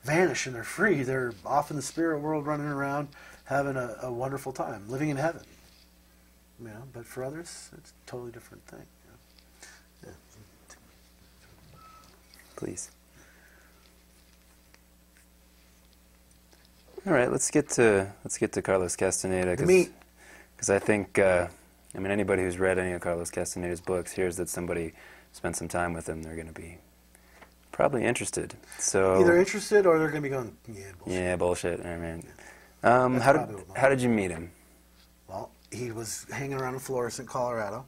vanish and they're free. They're off in the spirit world running around having a wonderful time, living in heaven. You know, but for others, it's a totally different thing. You know? Yeah. Please. All right, let's get to Carlos Castaneda, because I think anybody who's read any of Carlos Castaneda's books hears that somebody spent some time with him. They're going to be probably interested. So either interested or they're going to be going, yeah, bullshit. I mean, Yeah. How did you meet him? Well, he was hanging around in Florissant, Colorado,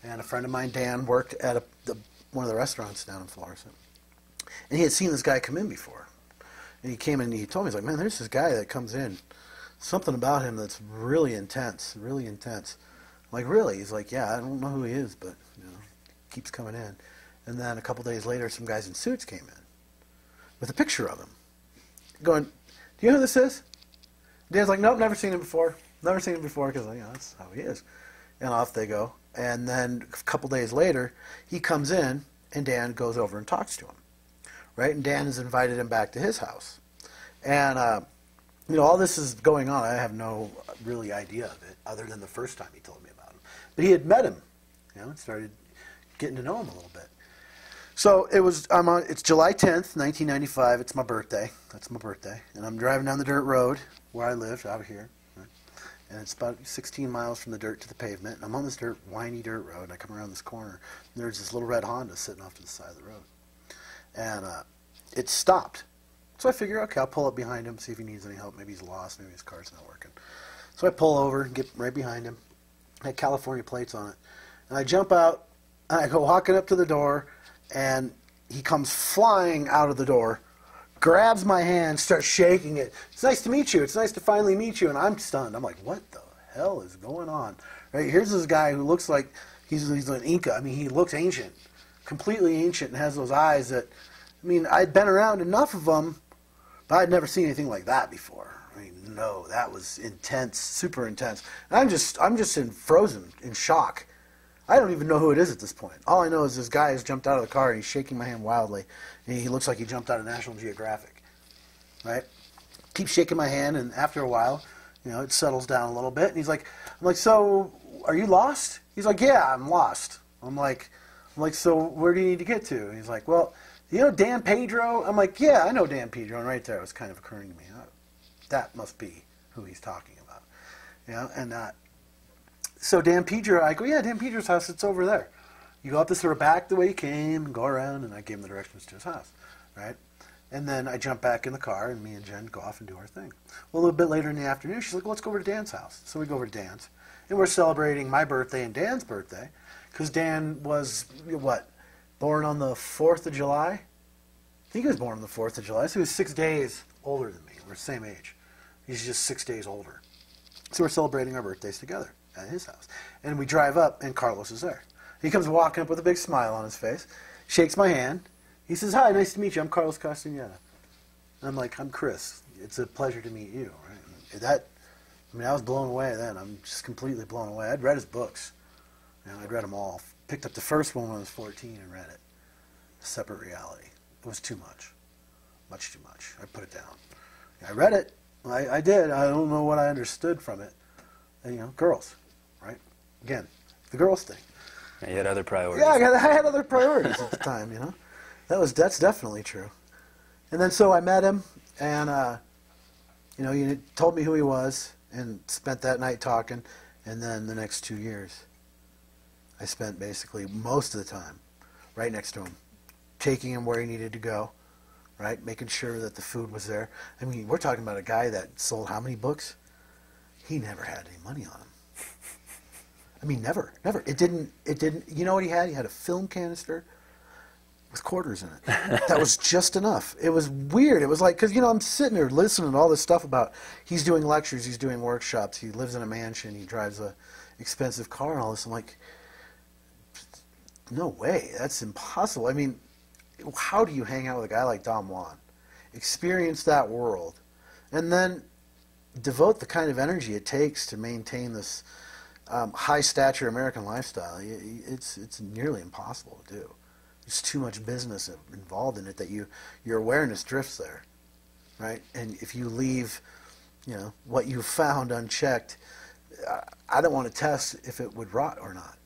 and a friend of mine, Dan, worked at one of the restaurants down in Florissant, and he had seen this guy come in before. And he came in and he told me, he's like, man, there's this guy that comes in. Something about him that's really intense, really intense. I'm like, really? He's like, yeah, I don't know who he is, but keeps coming in. And then a couple days later, some guys in suits came in with a picture of him. Going, do you know who this is? Dan's like, nope, never seen him before. Never seen him before, because that's how he is. And off they go. And then a couple days later, he comes in, and Dan goes over and talks to him. Right? And Dan has invited him back to his house. And, all this is going on. I have no really idea of it, other than the first time he told me about him. But he had met him, and started getting to know him a little bit. So it's July 10th, 1995. It's my birthday. That's my birthday. And I'm driving down the dirt road where I lived, out here. Right? And it's about 16 miles from the dirt to the pavement. And I'm on this windy dirt road, and I come around this corner, and there's this little red Honda sitting off to the side of the road. And it stopped. So I figure, okay, I'll pull up behind him, see if he needs any help. Maybe he's lost. Maybe his car's not working. So I pull over and get right behind him. I had California plates on it. And I jump out, and I go walking up to the door, and he comes flying out of the door, grabs my hand, starts shaking it. It's nice to meet you. It's nice to finally meet you. And I'm stunned. I'm like, what the hell is going on? Right? Here's this guy who looks like he's an Inca. I mean, he looks ancient. Completely ancient, and has those eyes that, I'd been around enough of them, but I'd never seen anything like that before. No, that was intense, super intense. And I'm just frozen, in shock. I don't even know who it is at this point. All I know is this guy has jumped out of the car, and he's shaking my hand wildly, and he looks like he jumped out of National Geographic, right? Keeps shaking my hand, and after a while, it settles down a little bit, and I'm like, so, are you lost? He's like, yeah, I'm lost. I'm like, so where do you need to get to? And he's like, well, Dan Pedro? I'm like, yeah, I know Dan Pedro. And right there, it was kind of occurring to me, that must be who he's talking about. And so Dan Pedro, I go, yeah, Dan Pedro's house, it's over there. You go up this sort of back the way you came and go around, and I gave him the directions to his house, right? And then I jump back in the car, and me and Jen go off and do our thing. Well, a little bit later in the afternoon, she's like, well, let's go over to Dan's house. So we go over to Dan's, and we're celebrating my birthday and Dan's birthday, because Dan was, born on the 4th of July? I think he was born on the 4th of July, so he was 6 days older than me. We're the same age. He's just 6 days older. So we're celebrating our birthdays together at his house. And we drive up, and Carlos is there. He comes walking up with a big smile on his face, shakes my hand. He says, hi, nice to meet you. I'm Carlos Castaneda. And I'm like, I'm Chris. It's a pleasure to meet you. Right? I was blown away then. I'm just completely blown away. I'd read his books. I'd read them all. Picked up the first one when I was 14 and read it. Separate Reality. It was too much. Much too much. I put it down. I read it. I did. I don't know what I understood from it. And, girls, right? Again, the girls thing. Yeah, you had other priorities. Yeah, I had other priorities at the time, That's definitely true. And then so I met him, and, he told me who he was, and spent that night talking, and then the next 2 years, I spent basically most of the time right next to him, taking him where he needed to go, right? Making sure that the food was there. We're talking about a guy that sold how many books? He never had any money on him. Never. It didn't, you know what he had? He had a film canister with quarters in it. That was just enough. It was weird. It was like, because, I'm sitting there listening to all this stuff about, he's doing lectures, he's doing workshops, he lives in a mansion, he drives a expensive car and all this. I'm like, no way, that's impossible. How do you hang out with a guy like Don Juan, experience that world, and then devote the kind of energy it takes to maintain this high stature American lifestyle? It's nearly impossible to do. There's too much business involved in it that your awareness drifts there. right? And if you leave, what you found unchecked, I don't want to test if it would rot or not.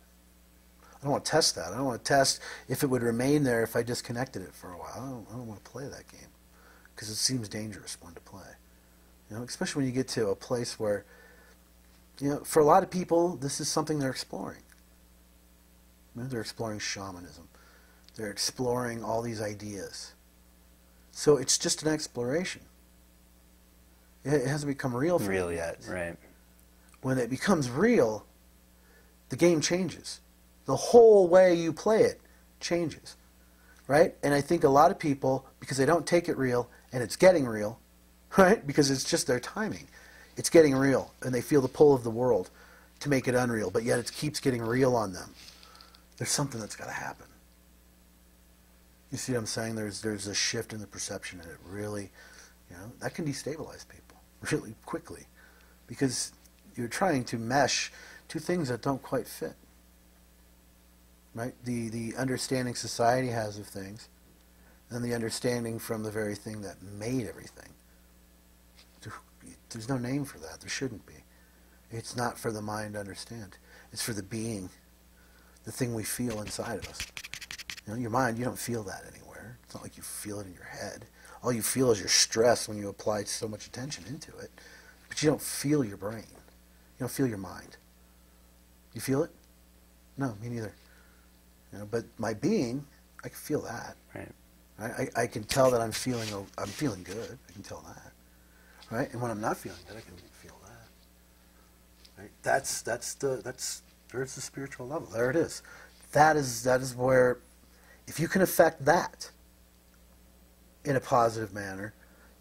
I don't want to test that. I don't want to test if it would remain there if I disconnected it for a while. I don't want to play that game because it seems dangerous one to play. Especially when you get to a place where, for a lot of people, this is something they're exploring. They're exploring shamanism. They're exploring all these ideas. So it's just an exploration. It hasn't become real for them yet. Right. When it becomes real, the game changes. The whole way you play it changes. Right? And I think a lot of people, because they don't take it real, and it's getting real, right? Because it's just their timing. It's getting real, and they feel the pull of the world to make it unreal, but yet it keeps getting real on them. There's something that's got to happen. You see what I'm saying? There's a shift in the perception, and it really, that can destabilize people really quickly because you're trying to mesh two things that don't quite fit. Right? The understanding society has of things and the understanding from the very thing that made everything. There's no name for that. There shouldn't be. It's not for the mind to understand. It's for the being, the thing we feel inside of us. Your mind, you don't feel that anywhere. It's not like you feel it in your head. All you feel is your stress when you apply so much attention into it. But you don't feel your brain. You don't feel your mind. You feel it? No, me neither. But my being, I can feel that. Right. I can tell that I'm feeling good. I can tell that. Right? And when I'm not feeling good, I can feel that. Right? There's the spiritual level. There it is. That is where, if you can affect that in a positive manner,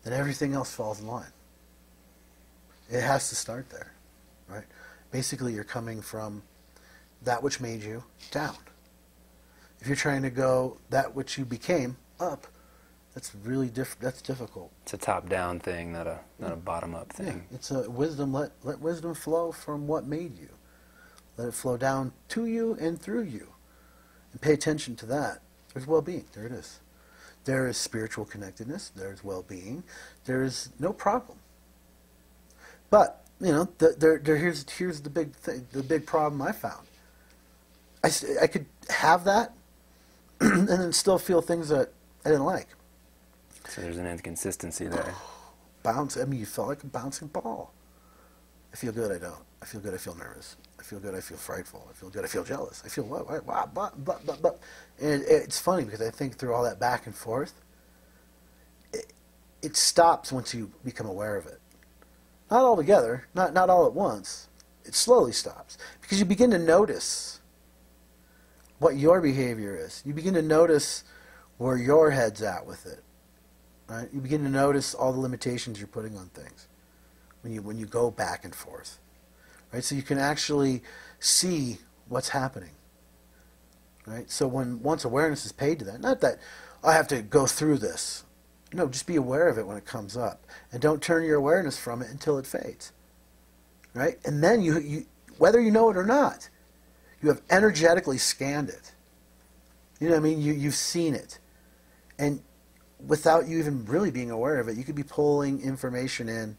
then everything else falls in line. It has to start there, right? Basically, you're coming from that which made you down. If you're trying to go that which you became up, that's really that's difficult. It's a top-down thing, not a bottom-up thing. Yeah, it's a wisdom. Let wisdom flow from what made you. Let it flow down to you and through you. And pay attention to that. There's well-being. There it is. There is spiritual connectedness. There's well-being. There is no problem. But, here's the big thing, the big problem I found. I could have that and then still feel things that I didn't like. So there's an inconsistency there. You felt like a bouncing ball. I feel good, I don't. I feel good, I feel nervous. I feel good, I feel frightful. I feel good, I feel jealous. I feel what. And it's funny because I think through all that back and forth, it stops once you become aware of it. Not all together, not all at once. It slowly stops because you begin to notice what your behavior is. You begin to notice where your head's at with it. Right? You begin to notice all the limitations you're putting on things when you go back and forth. Right? So you can actually see what's happening. Right? So once awareness is paid to that, not that I have to go through this. No, just be aware of it when it comes up. And don't turn your awareness from it until it fades. Right? And then you whether you know it or not, you have energetically scanned it. You know what I mean? You've seen it. And without you even really being aware of it, you could be pulling information in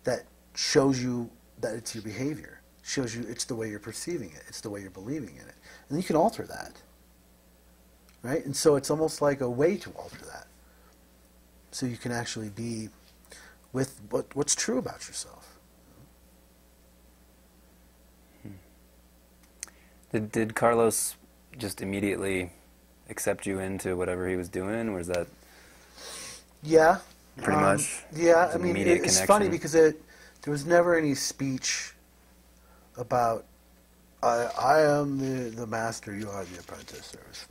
that shows you that it's your behavior. Shows you it's the way you're perceiving it. It's the way you're believing in it. And then you can alter that. Right? And so it's almost like a way to alter that. So you can actually be with what's true about yourself. Did Carlos just immediately accept you into whatever he was doing, or was that pretty much? Yeah, I mean, it's funny because there was never any speech about I am the master, you are the apprentice. There was